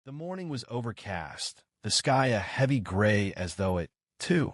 The morning was overcast, the sky a heavy gray as though it, too,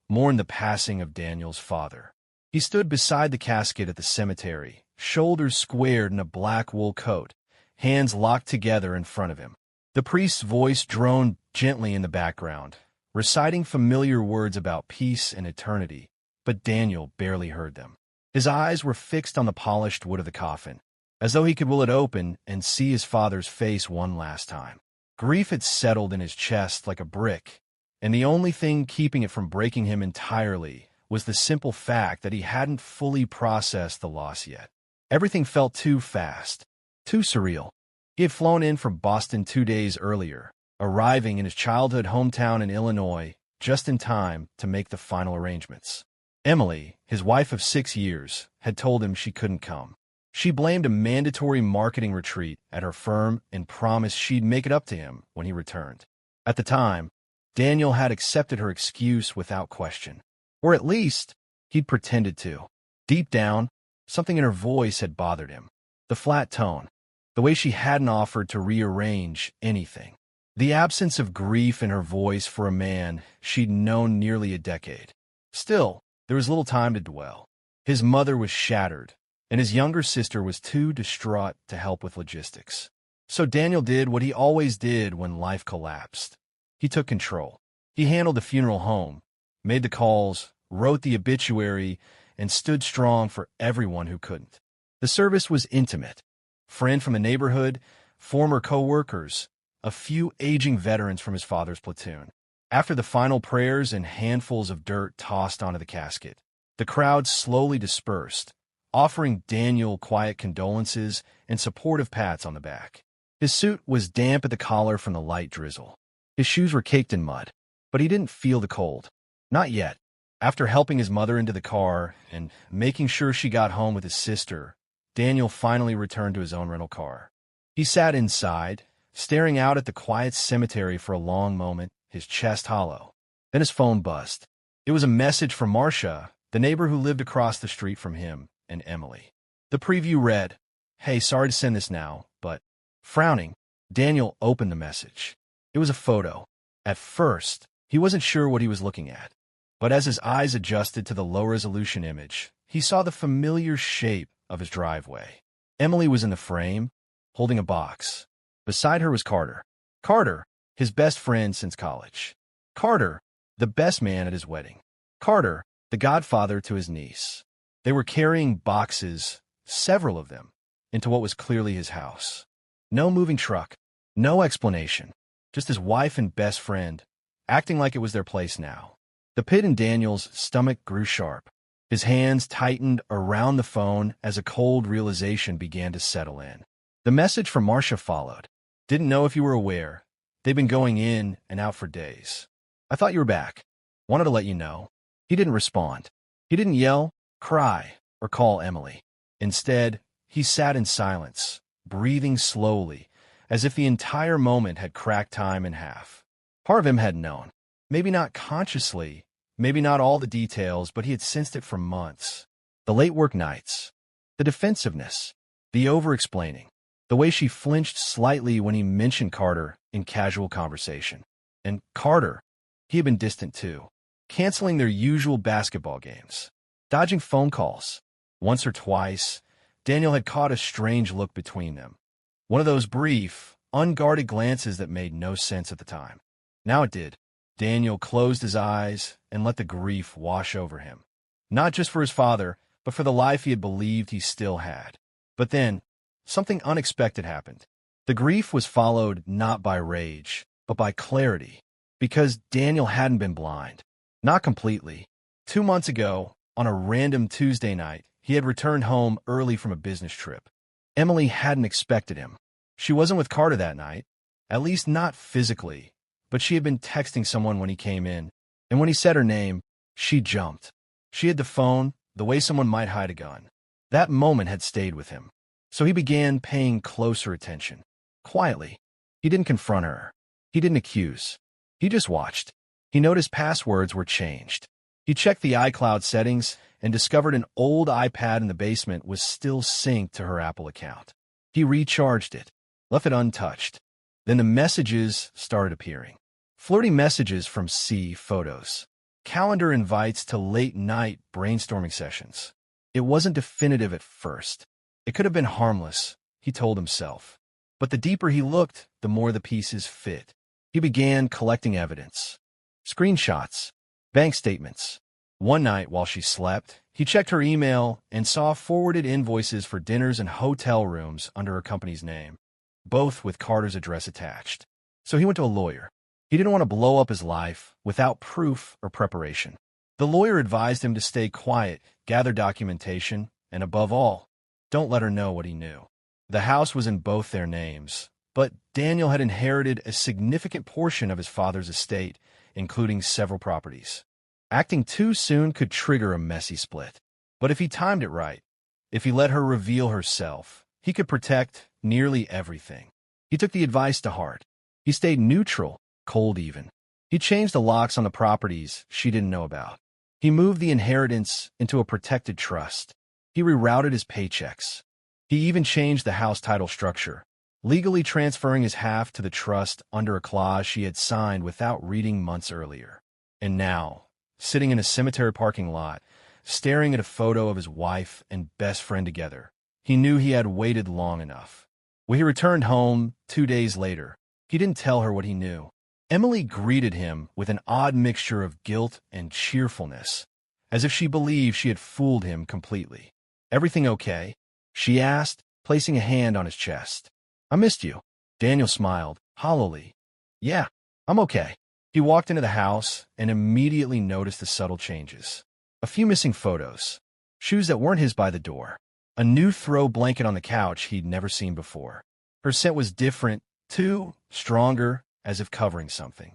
mourned the passing of Daniel's father. He stood beside the casket at the cemetery, shoulders squared in a black wool coat, hands locked together in front of him. The priest's voice droned gently in the background, reciting familiar words about peace and eternity, but Daniel barely heard them. His eyes were fixed on the polished wood of the coffin, as though he could will it open and see his father's face one last time. Grief had settled in his chest like a brick, and the only thing keeping it from breaking him entirely was the simple fact that he hadn't fully processed the loss yet. Everything felt too fast, too surreal. He had flown in from Boston 2 days earlier, arriving in his childhood hometown in Illinois just in time to make the final arrangements. Emily, his wife of 6 years, had told him she couldn't come. She blamed a mandatory marketing retreat at her firm and promised she'd make it up to him when he returned. At the time, Daniel had accepted her excuse without question. Or at least, he'd pretended to. Deep down, something in her voice had bothered him. The flat tone, the way she hadn't offered to rearrange anything. The absence of grief in her voice for a man she'd known nearly a decade. Still, there was little time to dwell. His mother was shattered, and his younger sister was too distraught to help with logistics. So Daniel did what he always did when life collapsed. He took control. He handled the funeral home, made the calls, wrote the obituary, and stood strong for everyone who couldn't. The service was intimate. Friend from the neighborhood, former co-workers, a few aging veterans from his father's platoon. After the final prayers and handfuls of dirt tossed onto the casket, the crowd slowly dispersed, offering Daniel quiet condolences and supportive pats on the back. His suit was damp at the collar from the light drizzle. His shoes were caked in mud, but he didn't feel the cold. Not yet. After helping his mother into the car and making sure she got home with his sister, Daniel finally returned to his own rental car. He sat inside, staring out at the quiet cemetery for a long moment, his chest hollow. Then his phone buzzed. It was a message from Marcia, the neighbor who lived across the street from him and Emily. The preview read, "Hey, sorry to send this now, but..." Frowning, Daniel opened the message. It was a photo. At first, he wasn't sure what he was looking at, but as his eyes adjusted to the low-resolution image, he saw the familiar shape of his driveway. Emily was in the frame, holding a box. Beside her was Carter. Carter, his best friend since college. Carter, the best man at his wedding. Carter, the godfather to his niece. They were carrying boxes, several of them, into what was clearly his house. No moving truck, no explanation, just his wife and best friend, acting like it was their place now. The pit in Daniel's stomach grew sharp. His hands tightened around the phone as a cold realization began to settle in. The message from Marcia followed. "Didn't know if you were aware. They've been going in and out for days. I thought you were back. Wanted to let you know." He didn't respond. He didn't yell, cry, or call Emily. Instead, he sat in silence, breathing slowly, as if the entire moment had cracked time in half. Part of him had known. Maybe not consciously, maybe not all the details, but he had sensed it for months. The late work nights, the defensiveness, the over-explaining, the way she flinched slightly when he mentioned Carter in casual conversation. And Carter, he had been distant too, canceling their usual basketball games, dodging phone calls. Once or twice, Daniel had caught a strange look between them. One of those brief, unguarded glances that made no sense at the time. Now it did. Daniel closed his eyes and let the grief wash over him. Not just for his father, but for the life he had believed he still had. But then, something unexpected happened. The grief was followed not by rage, but by clarity. Because Daniel hadn't been blind. Not completely. 2 months ago, on a random Tuesday night, he had returned home early from a business trip. Emily hadn't expected him. She wasn't with Carter that night, at least not physically, but she had been texting someone when he came in, and when he said her name, she jumped. She hid the phone, the way someone might hide a gun. That moment had stayed with him, so he began paying closer attention. Quietly. He didn't confront her. He didn't accuse. He just watched. He noticed passwords were changed. He checked the iCloud settings and discovered an old iPad in the basement was still synced to her Apple account. He recharged it, left it untouched. Then the messages started appearing. Flirty messages from C photos. Calendar invites to late-night brainstorming sessions. It wasn't definitive at first. It could have been harmless, he told himself. But the deeper he looked, the more the pieces fit. He began collecting evidence. Screenshots, bank statements. One night while she slept, he checked her email and saw forwarded invoices for dinners and hotel rooms under her company's name, both with Carter's address attached. So he went to a lawyer. He didn't want to blow up his life without proof or preparation. The lawyer advised him to stay quiet, gather documentation, and above all, don't let her know what he knew. The house was in both their names, but Daniel had inherited a significant portion of his father's estate, including several properties. Acting too soon could trigger a messy split. But if he timed it right, if he let her reveal herself, he could protect nearly everything. He took the advice to heart. He stayed neutral, cold even. He changed the locks on the properties she didn't know about. He moved the inheritance into a protected trust. He rerouted his paychecks. He even changed the house title structure, legally transferring his half to the trust under a clause she had signed without reading months earlier. And now, sitting in a cemetery parking lot, staring at a photo of his wife and best friend together, he knew he had waited long enough. When he returned home 2 days later, he didn't tell her what he knew. Emily greeted him with an odd mixture of guilt and cheerfulness, as if she believed she had fooled him completely. "Everything okay?" she asked, placing a hand on his chest. "I missed you." Daniel smiled, hollowly. "Yeah, I'm okay." He walked into the house and immediately noticed the subtle changes. A few missing photos, shoes that weren't his by the door, a new throw blanket on the couch he'd never seen before. Her scent was different, too, stronger, as if covering something.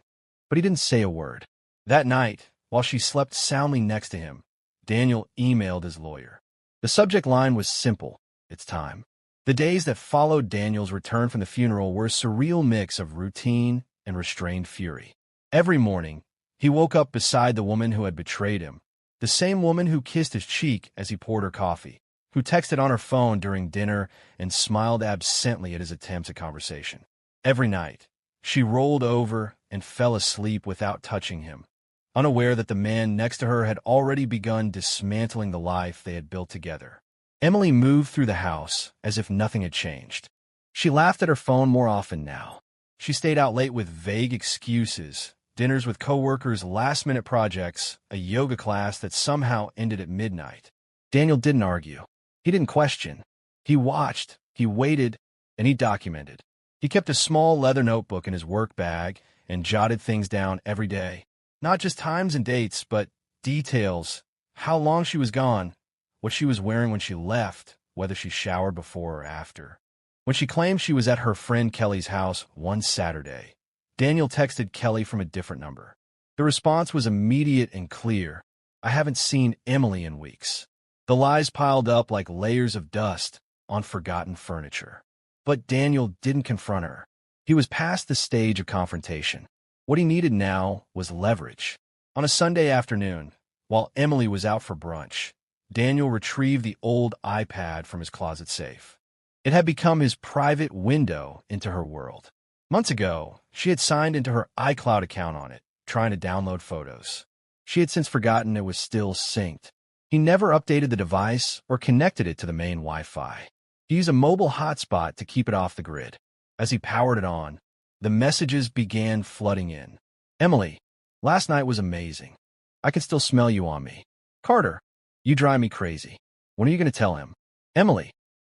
But he didn't say a word. That night, while she slept soundly next to him, Daniel emailed his lawyer. The subject line was simple: it's time. The days that followed Daniel's return from the funeral were a surreal mix of routine and restrained fury. Every morning, he woke up beside the woman who had betrayed him, the same woman who kissed his cheek as he poured her coffee, who texted on her phone during dinner and smiled absently at his attempts at conversation. Every night, she rolled over and fell asleep without touching him, unaware that the man next to her had already begun dismantling the life they had built together. Emily moved through the house as if nothing had changed. She laughed at her phone more often now. She stayed out late with vague excuses, dinners with coworkers, last-minute projects, a yoga class that somehow ended at midnight. Daniel didn't argue. He didn't question. He watched, he waited, and he documented. He kept a small leather notebook in his work bag and jotted things down every day. Not just times and dates, but details: how long she was gone, what she was wearing when she left, whether she showered before or after. When she claimed she was at her friend Kelly's house one Saturday, Daniel texted Kelly from a different number. The response was immediate and clear: "I haven't seen Emily in weeks." The lies piled up like layers of dust on forgotten furniture. But Daniel didn't confront her. He was past the stage of confrontation. What he needed now was leverage. On a Sunday afternoon, while Emily was out for brunch, Daniel retrieved the old iPad from his closet safe. It had become his private window into her world. Months ago, she had signed into her iCloud account on it, trying to download photos. She had since forgotten it was still synced. He never updated the device or connected it to the main Wi-Fi. He used a mobile hotspot to keep it off the grid. As he powered it on, the messages began flooding in. "Emily, last night was amazing. I can still smell you on me. Carter, you drive me crazy. When are you going to tell him? Emily,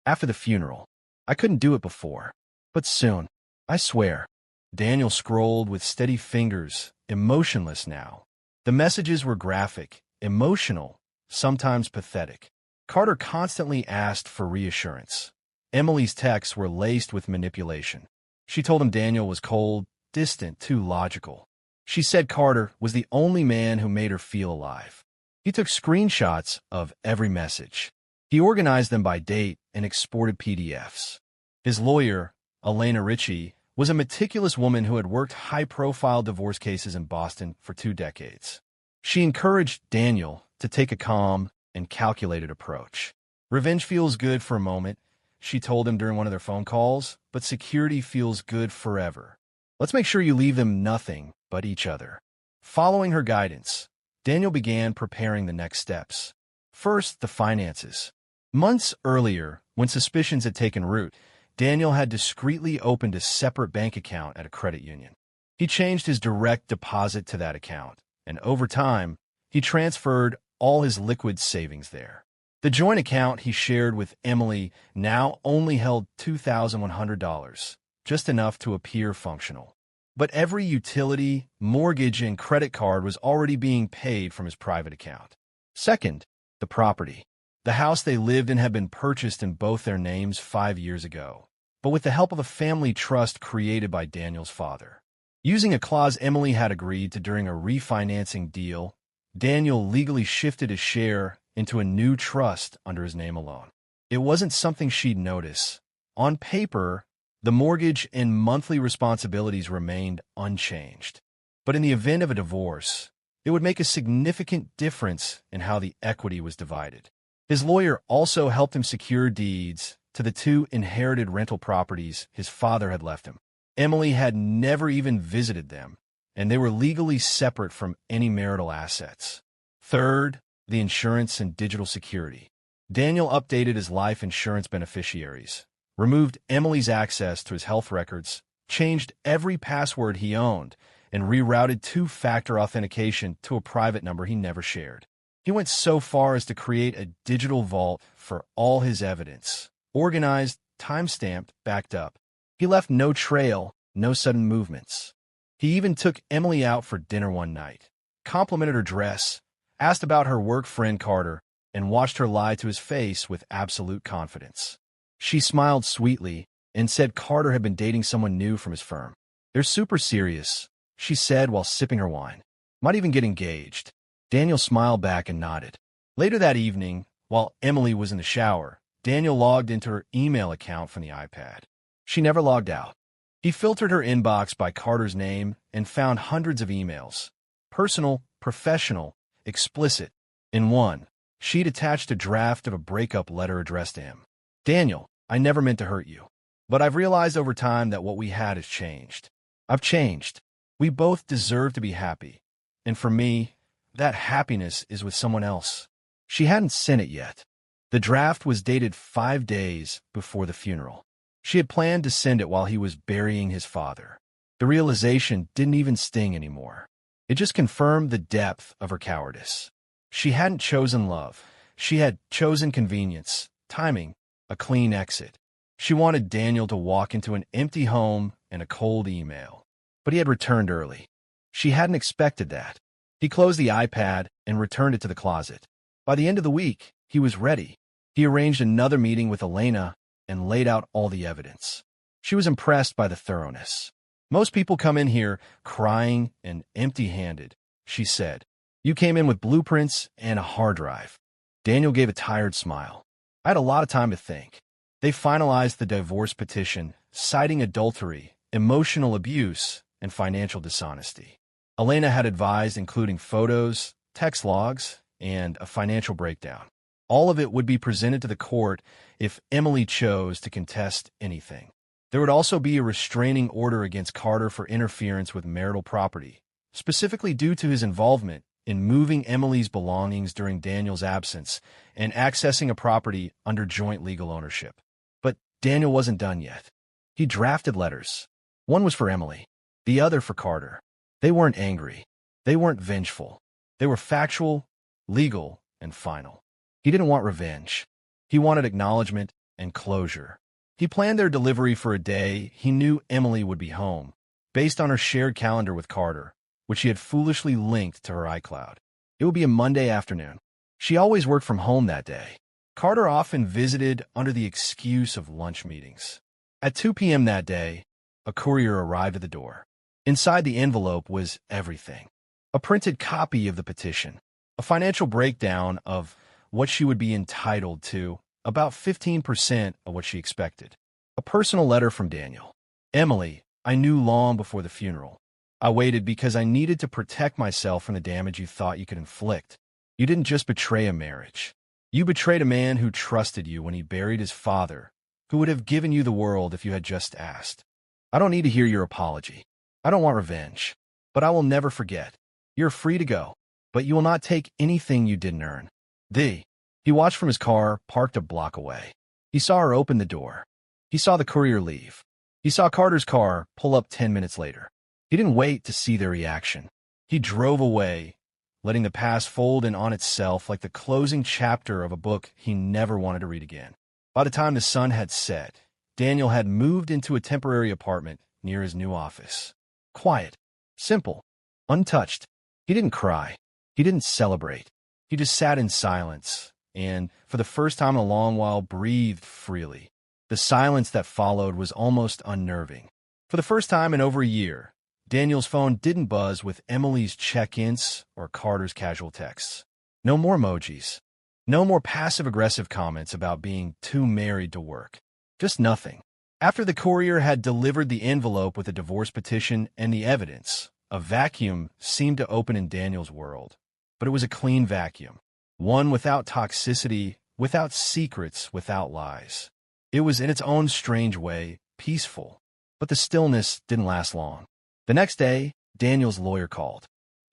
after the funeral. I couldn't do it before, but soon. I swear." Daniel scrolled with steady fingers, emotionless now. The messages were graphic, emotional, sometimes pathetic. Carter constantly asked for reassurance. Emily's texts were laced with manipulation. She told him Daniel was cold, distant, too logical. She said Carter was the only man who made her feel alive. He took screenshots of every message. He organized them by date and exported PDFs. His lawyer, Elena Ritchie, was a meticulous woman who had worked high-profile divorce cases in Boston for 2 decades. She encouraged Daniel to take a calm and calculated approach. "Revenge feels good for a moment," she told him during one of their phone calls, but security feels good forever. Let's make sure you leave them nothing but each other. Following her guidance, Daniel began preparing the next steps. First, the finances. Months earlier, when suspicions had taken root, Daniel had discreetly opened a separate bank account at a credit union. He changed his direct deposit to that account, and over time, he transferred all his liquid savings there. The joint account he shared with Emily now only held $2,100, just enough to appear functional. But every utility, mortgage, and credit card was already being paid from his private account. Second, the property. The house they lived in had been purchased in both their names 5 years ago, but with the help of a family trust created by Daniel's father. Using a clause Emily had agreed to during a refinancing deal, Daniel legally shifted his share into a new trust under his name alone. It wasn't something she'd notice. On paper, the mortgage and monthly responsibilities remained unchanged. But in the event of a divorce, it would make a significant difference in how the equity was divided. His lawyer also helped him secure deeds to the 2 inherited rental properties his father had left him. Emily had never even visited them, and they were legally separate from any marital assets. Third, the insurance and digital security. Daniel updated his life insurance beneficiaries, removed Emily's access to his health records, changed every password he owned, and rerouted 2-factor authentication to a private number he never shared. He went so far as to create a digital vault for all his evidence, organized, time-stamped, backed up. He left no trail, no sudden movements. He even took Emily out for dinner one night, complimented her dress, asked about her work friend Carter, and watched her lie to his face with absolute confidence. She smiled sweetly and said Carter had been dating someone new from his firm. "They're super serious," she said while sipping her wine. "Might even get engaged." Daniel smiled back and nodded. Later that evening, while Emily was in the shower, Daniel logged into her email account from the iPad. She never logged out. He filtered her inbox by Carter's name and found hundreds of emails. Personal, professional, explicit. In one, she'd attached a draft of a breakup letter addressed to him. "Daniel, I never meant to hurt you, but I've realized over time that what we had has changed. I've changed. We both deserve to be happy. And for me, that happiness is with someone else." She hadn't sent it yet. The draft was dated 5 days before the funeral. She had planned to send it while he was burying his father. The realization didn't even sting anymore. It just confirmed the depth of her cowardice. She hadn't chosen love. She had chosen convenience, timing, a clean exit. She wanted Daniel to walk into an empty home and a cold email. But he had returned early. She hadn't expected that. He closed the iPad and returned it to the closet. By the end of the week, he was ready. He arranged another meeting with Elena and laid out all the evidence. She was impressed by the thoroughness. "Most people come in here crying and empty-handed," she said. "You came in with blueprints and a hard drive." Daniel gave a tired smile. "I had a lot of time to think." They finalized the divorce petition, citing adultery, emotional abuse, and financial dishonesty. Elena had advised including photos, text logs, and a financial breakdown. All of it would be presented to the court if Emily chose to contest anything. There would also be a restraining order against Carter for interference with marital property, specifically due to his involvement in moving Emily's belongings during Daniel's absence and accessing a property under joint legal ownership. But Daniel wasn't done yet. He drafted letters. One was for Emily, the other for Carter. They weren't angry. They weren't vengeful. They were factual, legal, and final. He didn't want revenge. He wanted acknowledgement and closure. He planned their delivery for a day he knew Emily would be home, based on her shared calendar with Carter, which she had foolishly linked to her iCloud. It would be a Monday afternoon. She always worked from home that day. Carter often visited under the excuse of lunch meetings. At 2 p.m. that day, a courier arrived at the door. Inside the envelope was everything. A printed copy of the petition, a financial breakdown of what she would be entitled to, about 15% of what she expected. A personal letter from Daniel. "Emily, I knew long before the funeral. I waited because I needed to protect myself from the damage you thought you could inflict. You didn't just betray a marriage. You betrayed a man who trusted you when he buried his father, who would have given you the world if you had just asked. I don't need to hear your apology. I don't want revenge. But I will never forget. You're free to go, but you will not take anything you didn't earn. He watched from his car, parked a block away. He saw her open the door. He saw the courier leave. He saw Carter's car pull up 10 minutes later. He didn't wait to see their reaction. He drove away, letting the past fold in on itself like the closing chapter of a book he never wanted to read again. By the time the sun had set, Daniel had moved into a temporary apartment near his new office. Quiet, simple, untouched. He didn't cry. He didn't celebrate. He just sat in silence and, for the first time in a long while, breathed freely. The silence that followed was almost unnerving. For the first time in over a year, Daniel's phone didn't buzz with Emily's check-ins or Carter's casual texts. No more emojis. No more passive-aggressive comments about being too married to work. Just nothing. After the courier had delivered the envelope with the divorce petition and the evidence, a vacuum seemed to open in Daniel's world. But it was a clean vacuum. One without toxicity, without secrets, without lies. It was, in its own strange way, peaceful. But the stillness didn't last long. The next day, Daniel's lawyer called.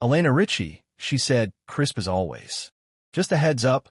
Elena Ritchie, she said, crisp as always. Just a heads up,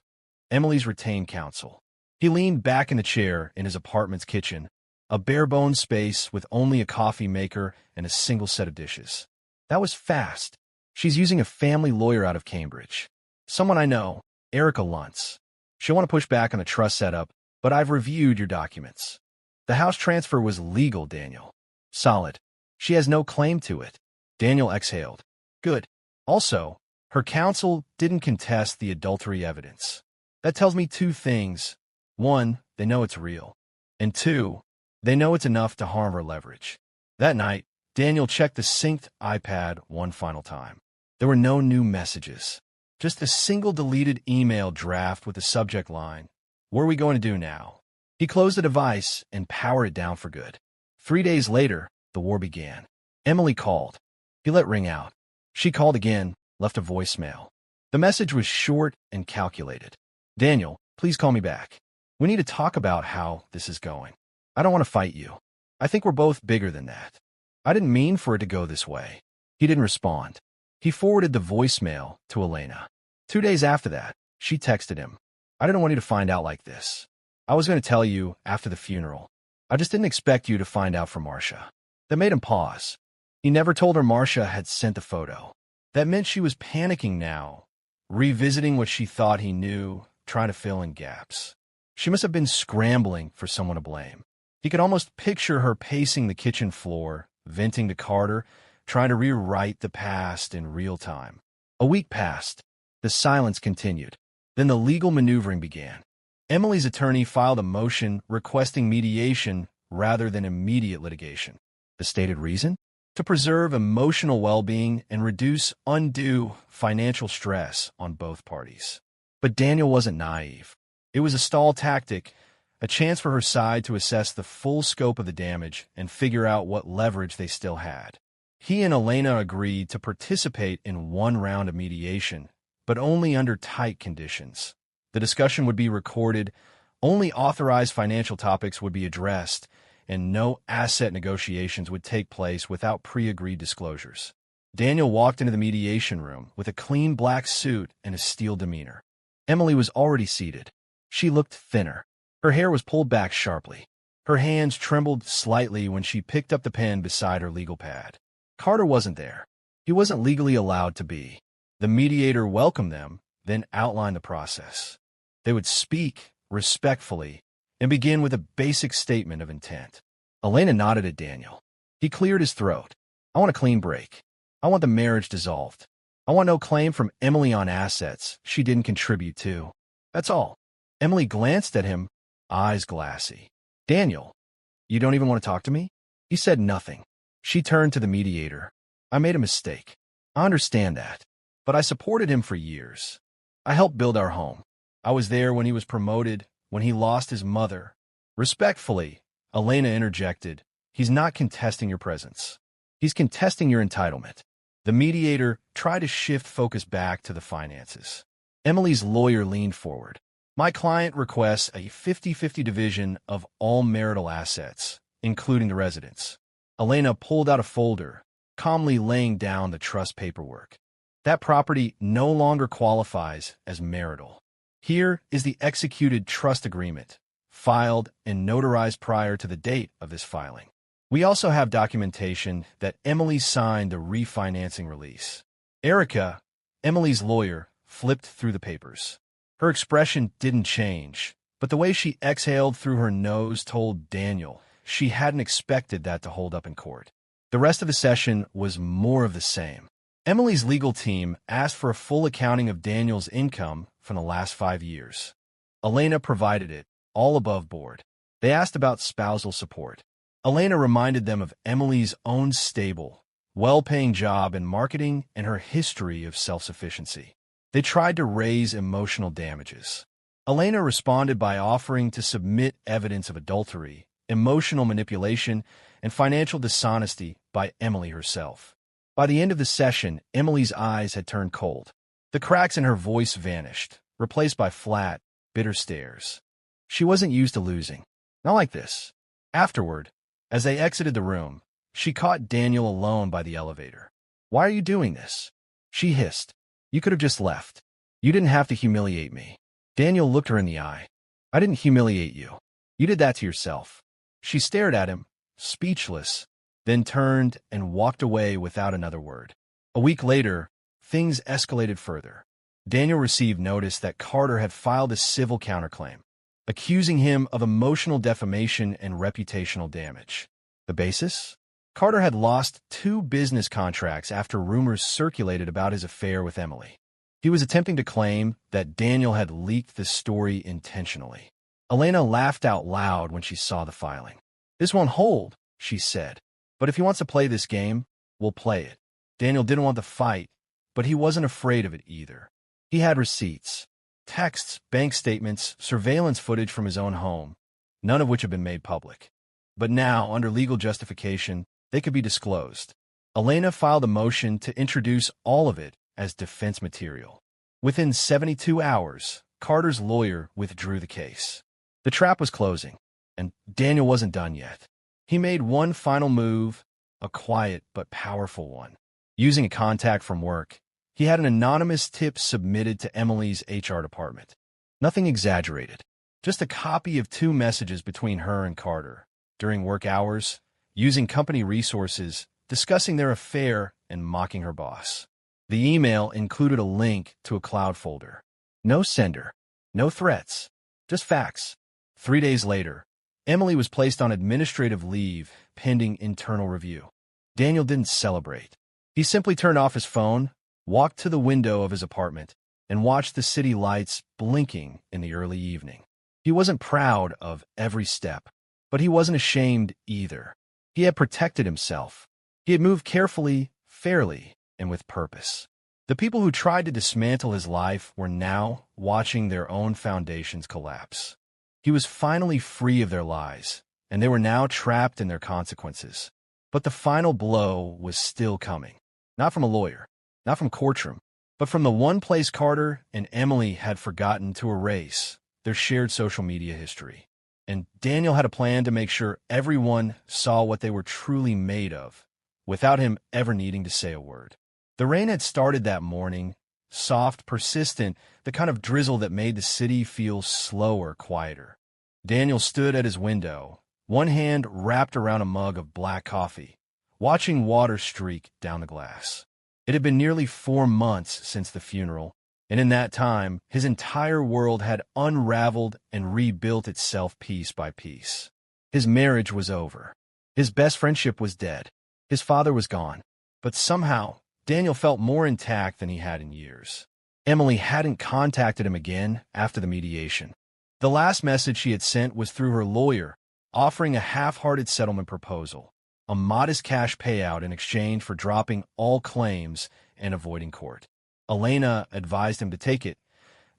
Emily's retained counsel. He leaned back in the chair in his apartment's kitchen, a bare-bones space with only a coffee maker and a single set of dishes. That was fast. She's using a family lawyer out of Cambridge. Someone I know, Erica Luntz. She'll want to push back on the trust setup, but I've reviewed your documents. The house transfer was legal, Daniel. Solid. She has no claim to it. Daniel exhaled. Good. Also, her counsel didn't contest the adultery evidence. That tells me two things. One, they know it's real. And two, they know it's enough to harm her leverage. That night, Daniel checked the synced iPad one final time. There were no new messages. Just a single deleted email draft with the subject line, "What are we going to do now?" He closed the device and powered it down for good. 3 days later, the war began. Emily called. He let ring out. She called again, left a voicemail. The message was short and calculated. Daniel, please call me back. We need to talk about how this is going. I don't want to fight you. I think we're both bigger than that. I didn't mean for it to go this way. He didn't respond. He forwarded the voicemail to Elena. 2 days after that, she texted him. I didn't want you to find out like this. I was going to tell you after the funeral. I just didn't expect you to find out from Marcia. That made him pause. He never told her Marcia had sent the photo. That meant she was panicking now, revisiting what she thought he knew, trying to fill in gaps. She must have been scrambling for someone to blame. He could almost picture her pacing the kitchen floor, venting to Carter, trying to rewrite the past in real time. A week passed. The silence continued. Then the legal maneuvering began. Emily's attorney filed a motion requesting mediation rather than immediate litigation. The stated reason? To preserve emotional well-being and reduce undue financial stress on both parties. But Daniel wasn't naive. It was a stall tactic, a chance for her side to assess the full scope of the damage and figure out what leverage they still had. He and Elena agreed to participate in one round of mediation, but only under tight conditions. The discussion would be recorded, only authorized financial topics would be addressed, and no asset negotiations would take place without pre-agreed disclosures. Daniel walked into the mediation room with a clean black suit and a steel demeanor. Emily was already seated. She looked thinner. Her hair was pulled back sharply. Her hands trembled slightly when she picked up the pen beside her legal pad. Carter wasn't there. He wasn't legally allowed to be. The mediator welcomed them, then outlined the process. They would speak respectfully and begin with a basic statement of intent. Elena nodded at Daniel. He cleared his throat. I want a clean break. I want the marriage dissolved. I want no claim from Emily on assets she didn't contribute to. That's all. Emily glanced at him, eyes glassy. Daniel, you don't even want to talk to me? He said nothing. She turned to the mediator. I made a mistake. I understand that. But I supported him for years. I helped build our home. I was there when he was promoted, when he lost his mother. Respectfully, Elena interjected, he's not contesting your presence. He's contesting your entitlement. The mediator tried to shift focus back to the finances. Emily's lawyer leaned forward. My client requests a 50-50 division of all marital assets, including the residence. Elena pulled out a folder, calmly laying down the trust paperwork. That property no longer qualifies as marital. Here is the executed trust agreement, filed and notarized prior to the date of this filing. We also have documentation that Emily signed the refinancing release. Erica, Emily's lawyer, flipped through the papers. Her expression didn't change, but the way she exhaled through her nose told Daniel she hadn't expected that to hold up in court. The rest of the session was more of the same. Emily's legal team asked for a full accounting of Daniel's income from the last 5 years. Elena provided it, all above board. They asked about spousal support. Elena reminded them of Emily's own stable, well-paying job in marketing and her history of self-sufficiency. They tried to raise emotional damages. Elena responded by offering to submit evidence of adultery, emotional manipulation, and financial dishonesty by Emily herself. By the end of the session, Emily's eyes had turned cold. The cracks in her voice vanished, replaced by flat, bitter stares. She wasn't used to losing. Not like this. Afterward, as they exited the room, she caught Daniel alone by the elevator. "Why are you doing this?" she hissed. "You could have just left. You didn't have to humiliate me." Daniel looked her in the eye. "I didn't humiliate you. You did that to yourself." She stared at him, speechless, then turned and walked away without another word. A week later, things escalated further. Daniel received notice that Carter had filed a civil counterclaim, accusing him of emotional defamation and reputational damage. The basis? Carter had lost 2 business contracts after rumors circulated about his affair with Emily. He was attempting to claim that Daniel had leaked the story intentionally. Elena laughed out loud when she saw the filing. "This won't hold," she said. "But if he wants to play this game, we'll play it." Daniel didn't want to fight, but he wasn't afraid of it either. He had receipts, texts, bank statements, surveillance footage from his own home, none of which had been made public. But now, under legal justification, they could be disclosed. Elena filed a motion to introduce all of it as defense material. Within 72 hours, Carter's lawyer withdrew the case. The trap was closing, and Daniel wasn't done yet. He made one final move, a quiet but powerful one. Using a contact from work, he had an anonymous tip submitted to Emily's HR department. Nothing exaggerated, just a copy of 2 messages between her and Carter, during work hours, using company resources, discussing their affair, and mocking her boss. The email included a link to a cloud folder. No sender, no threats, just facts. 3 days later, Emily was placed on administrative leave pending internal review. Daniel didn't celebrate. He simply turned off his phone, walked to the window of his apartment, and watched the city lights blinking in the early evening. He wasn't proud of every step, but he wasn't ashamed either. He had protected himself. He had moved carefully, fairly, and with purpose. The people who tried to dismantle his life were now watching their own foundations collapse. He was finally free of their lies, and they were now trapped in their consequences. But the final blow was still coming. Not from a lawyer, not from courtroom, but from the one place Carter and Emily had forgotten to erase, their shared social media history. And Daniel had a plan to make sure everyone saw what they were truly made of, without him ever needing to say a word. The rain had started that morning, soft, persistent, the kind of drizzle that made the city feel slower, quieter. Daniel stood at his window, one hand wrapped around a mug of black coffee, watching water streak down the glass. It had been nearly 4 months since the funeral, and in that time, his entire world had unraveled and rebuilt itself piece by piece. His marriage was over. His best friendship was dead. His father was gone. But somehow, Daniel felt more intact than he had in years. Emily hadn't contacted him again after the mediation. The last message she had sent was through her lawyer, offering a half-hearted settlement proposal, a modest cash payout in exchange for dropping all claims and avoiding court. Elena advised him to take it,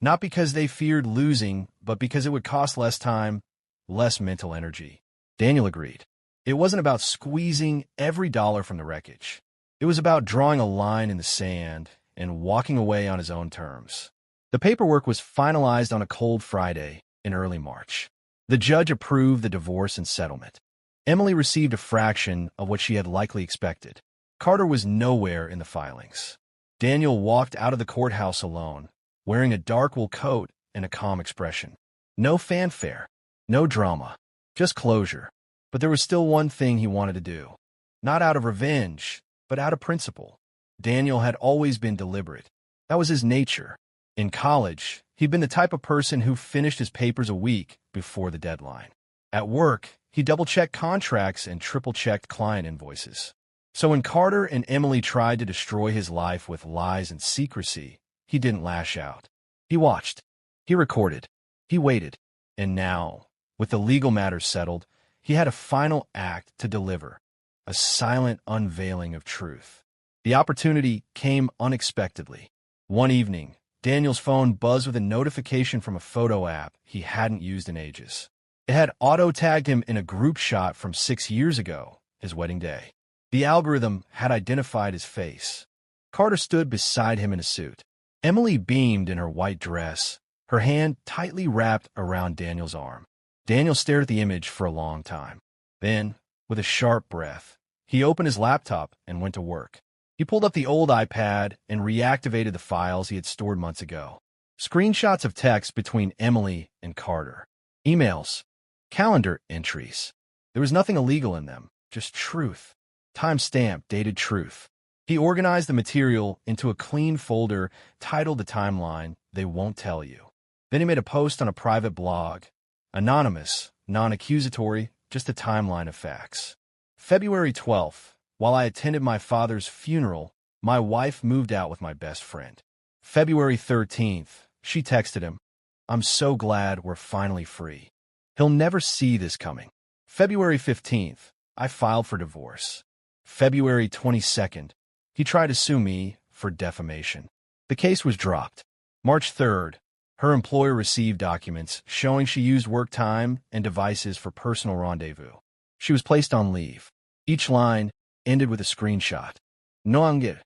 not because they feared losing, but because it would cost less time, less mental energy. Daniel agreed. It wasn't about squeezing every dollar from the wreckage. It was about drawing a line in the sand and walking away on his own terms. The paperwork was finalized on a cold Friday in early March. The judge approved the divorce and settlement. Emily received a fraction of what she had likely expected. Carter was nowhere in the filings. Daniel walked out of the courthouse alone, wearing a dark wool coat and a calm expression. No fanfare, no drama, just closure. But there was still one thing he wanted to do. Not out of revenge, but out of principle. Daniel had always been deliberate. That was his nature. In college, he'd been the type of person who finished his papers a week before the deadline. At work, he double-checked contracts and triple-checked client invoices. So when Carter and Emily tried to destroy his life with lies and secrecy, he didn't lash out. He watched. He recorded. He waited. And now, with the legal matters settled, he had a final act to deliver, a silent unveiling of truth. The opportunity came unexpectedly. One evening, Daniel's phone buzzed with a notification from a photo app he hadn't used in ages. It had auto-tagged him in a group shot from 6 years ago, his wedding day. The algorithm had identified his face. Carter stood beside him in a suit. Emily beamed in her white dress, her hand tightly wrapped around Daniel's arm. Daniel stared at the image for a long time. Then, with a sharp breath, he opened his laptop and went to work. He pulled up the old iPad and reactivated the files he had stored months ago. Screenshots of text between Emily and Carter. Emails. Calendar entries. There was nothing illegal in them, just truth. Time-stamped, dated truth. He organized the material into a clean folder titled The Timeline They Won't Tell You. Then he made a post on a private blog. Anonymous, non-accusatory, just a timeline of facts. February 12th, while I attended my father's funeral, my wife moved out with my best friend. February 13th, she texted him, "I'm so glad we're finally free. He'll never see this coming." February 15th, I filed for divorce. February 22nd, he tried to sue me for defamation. The case was dropped. March 3rd, her employer received documents showing she used work time and devices for personal rendezvous. She was placed on leave. Each line ended with a screenshot. No angel,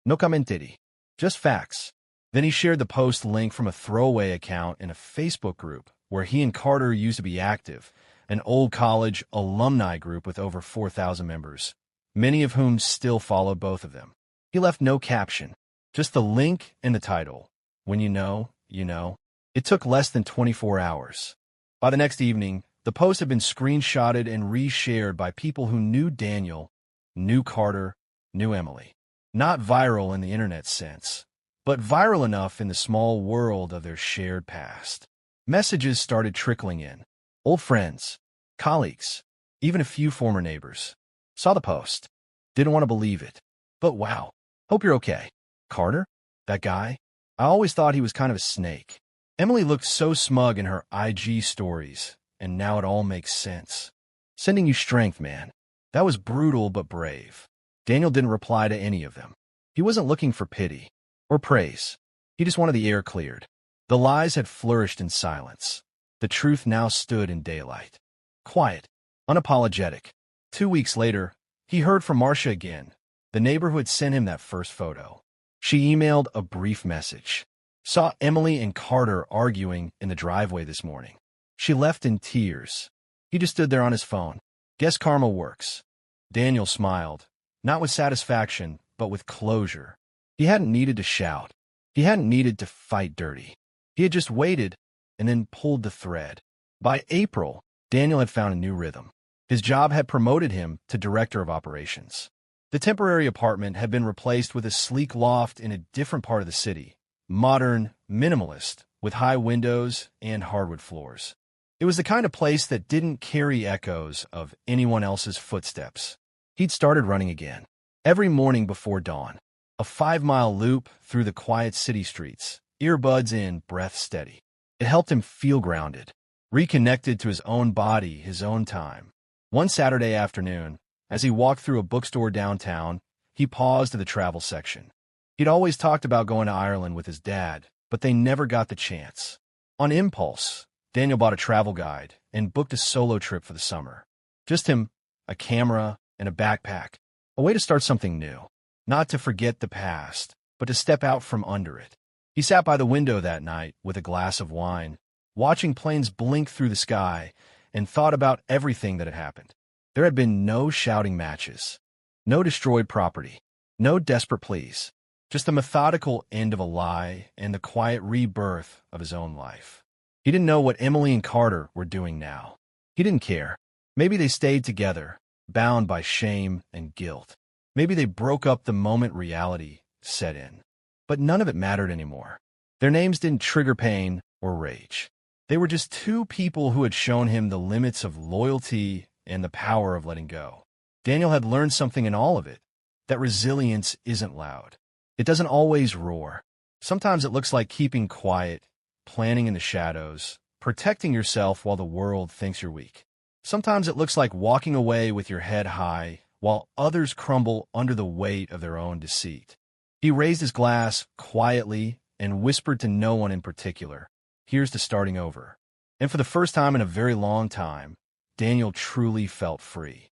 no commentary, just facts. Then he shared the post link from a throwaway account in a Facebook group where he and Carter used to be active, an old college alumni group with over 4,000 members, many of whom still followed both of them. He left no caption, just the link and the title. When you know, you know. It took less than 24 hours. By the next evening, the post had been screenshotted and reshared by people who knew Daniel, knew Carter, knew Emily. Not viral in the internet sense, but viral enough in the small world of their shared past. Messages started trickling in. Old friends, colleagues, even a few former neighbors. Saw the post. Didn't want to believe it. But wow, hope you're okay. Carter? That guy? I always thought he was kind of a snake. Emily looked so smug in her IG stories, and now it all makes sense. Sending you strength, man. That was brutal but brave. Daniel didn't reply to any of them. He wasn't looking for pity or praise. He just wanted the air cleared. The lies had flourished in silence. The truth now stood in daylight. Quiet, unapologetic. 2 weeks later, he heard from Marcia again, the neighbor who had sent him that first photo. She emailed a brief message. Saw Emily and Carter arguing in the driveway this morning. She left in tears. He just stood there on his phone. Guess karma works. Daniel smiled, not with satisfaction, but with closure. He hadn't needed to shout. He hadn't needed to fight dirty. He had just waited and then pulled the thread. By April, Daniel had found a new rhythm. His job had promoted him to director of operations. The temporary apartment had been replaced with a sleek loft in a different part of the city. Modern, minimalist, with high windows and hardwood floors. It was the kind of place that didn't carry echoes of anyone else's footsteps. He'd started running again. Every morning before dawn. A 5-mile loop through the quiet city streets, earbuds in, breath steady. It helped him feel grounded, reconnected to his own body, his own time. One Saturday afternoon, as he walked through a bookstore downtown, he paused at the travel section. He'd always talked about going to Ireland with his dad, but they never got the chance. On impulse, Daniel bought a travel guide and booked a solo trip for the summer. Just him, a camera, and a backpack. A way to start something new. Not to forget the past, but to step out from under it. He sat by the window that night with a glass of wine, watching planes blink through the sky, and thought about everything that had happened. There had been no shouting matches, no destroyed property, no desperate pleas, just the methodical end of a lie and the quiet rebirth of his own life. He didn't know what Emily and Carter were doing now. He didn't care. Maybe they stayed together, bound by shame and guilt. Maybe they broke up the moment reality set in. But none of it mattered anymore. Their names didn't trigger pain or rage. They were just two people who had shown him the limits of loyalty and the power of letting go. Daniel had learned something in all of it, that resilience isn't loud. It doesn't always roar. Sometimes it looks like keeping quiet, planning in the shadows, protecting yourself while the world thinks you're weak. Sometimes it looks like walking away with your head high while others crumble under the weight of their own deceit. He raised his glass quietly and whispered to no one in particular, "Here's to starting over." And for the first time in a very long time, Daniel truly felt free.